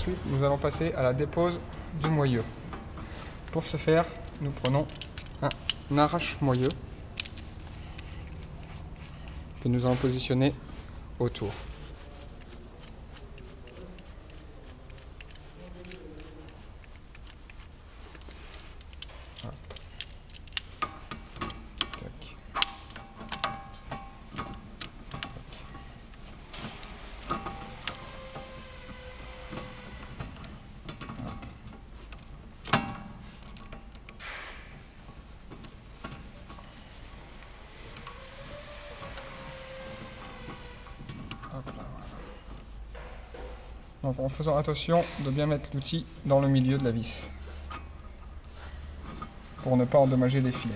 Ensuite, nous allons passer à la dépose du moyeu. Pour ce faire, nous prenons un arrache-moyeu que nous allons positionner autour. Donc en faisant attention de bien mettre l'outil dans le milieu de la vis pour ne pas endommager les filets.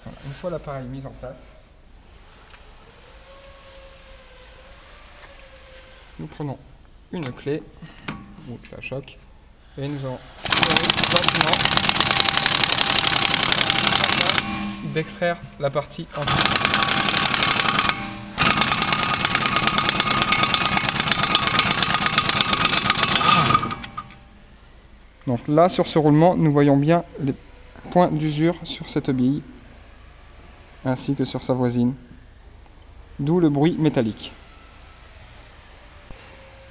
Voilà. Une fois l'appareil mis en place, nous prenons une clé ou la choc et nous allons gentiment d'extraire la partie en dessous. Donc là, sur ce roulement, nous voyons bien les points d'usure sur cette bille, ainsi que sur sa voisine, d'où le bruit métallique.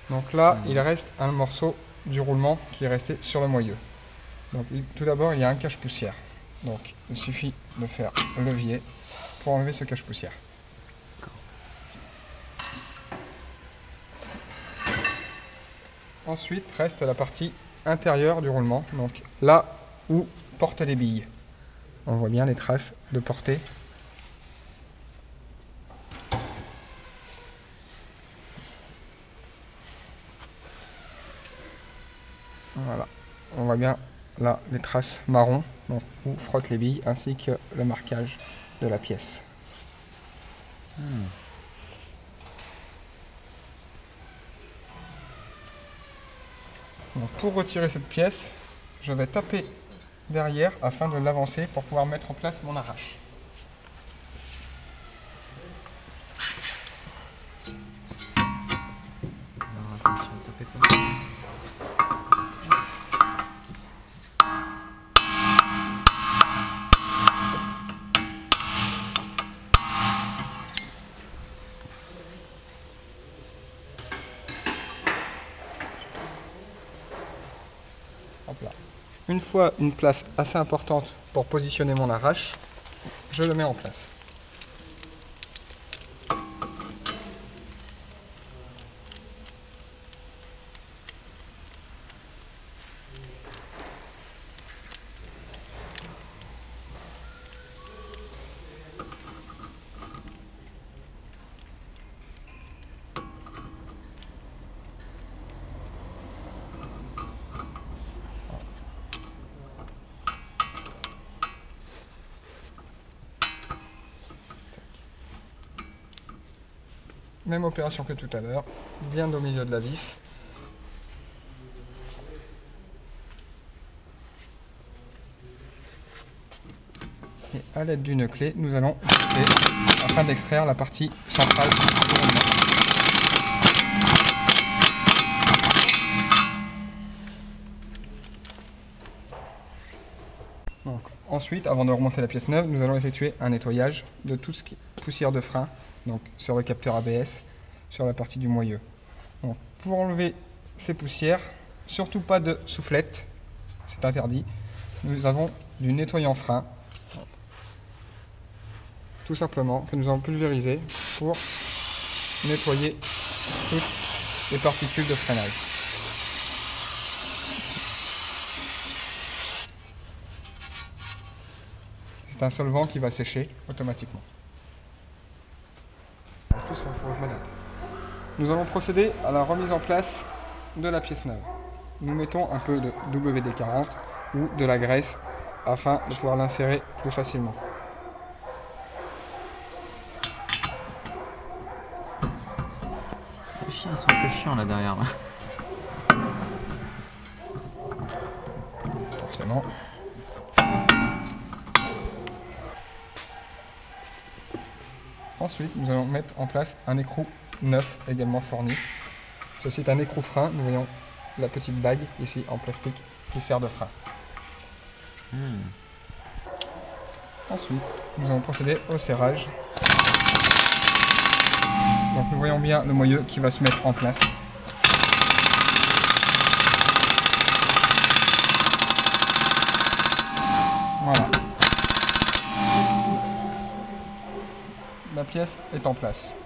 Donc là, il reste un morceau du roulement qui est resté sur le moyeu. Donc tout d'abord, il y a un cache-poussière. Donc il suffit de faire levier pour enlever ce cache-poussière. Ensuite, reste la partie intérieure du roulement, donc là où portent les billes. On voit bien les traces de portée. Voilà, on voit bien là les traces marron, donc où frottent les billes, ainsi que le marquage de la pièce. Donc pour retirer cette pièce, je vais taper derrière afin de l'avancer pour pouvoir mettre en place mon arrache. Hop là. Une fois une place assez importante pour positionner mon arrache, je le mets en place. Même opération que tout à l'heure, bien au milieu de la vis. Et à l'aide d'une clé, nous allons couper afin d'extraire la partie centrale du roulement. Donc, ensuite, avant de remonter la pièce neuve, nous allons effectuer un nettoyage de tout ce qui est poussière de frein, donc sur le capteur ABS, sur la partie du moyeu. Donc, pour enlever ces poussières, surtout pas de soufflette, c'est interdit. Nous avons du nettoyant frein, tout simplement, que nous allons pulvériser pour nettoyer toutes les particules de freinage. C'est un solvant qui va sécher automatiquement. Tout ça, faut que je m'adapte. Nous allons procéder à la remise en place de la pièce neuve. Nous mettons un peu de WD-40 ou de la graisse afin de pouvoir l'insérer plus facilement. Les chiens sont un peu chiants là derrière. Forcément. Ensuite, nous allons mettre en place un écrou neuf également fourni Ceci est un écrou frein. Nous voyons la petite bague ici en plastique qui sert de frein. Ensuite, nous allons procéder au serrage. Donc nous voyons bien le moyeu qui va se mettre en place. Voilà. La pièce est en place.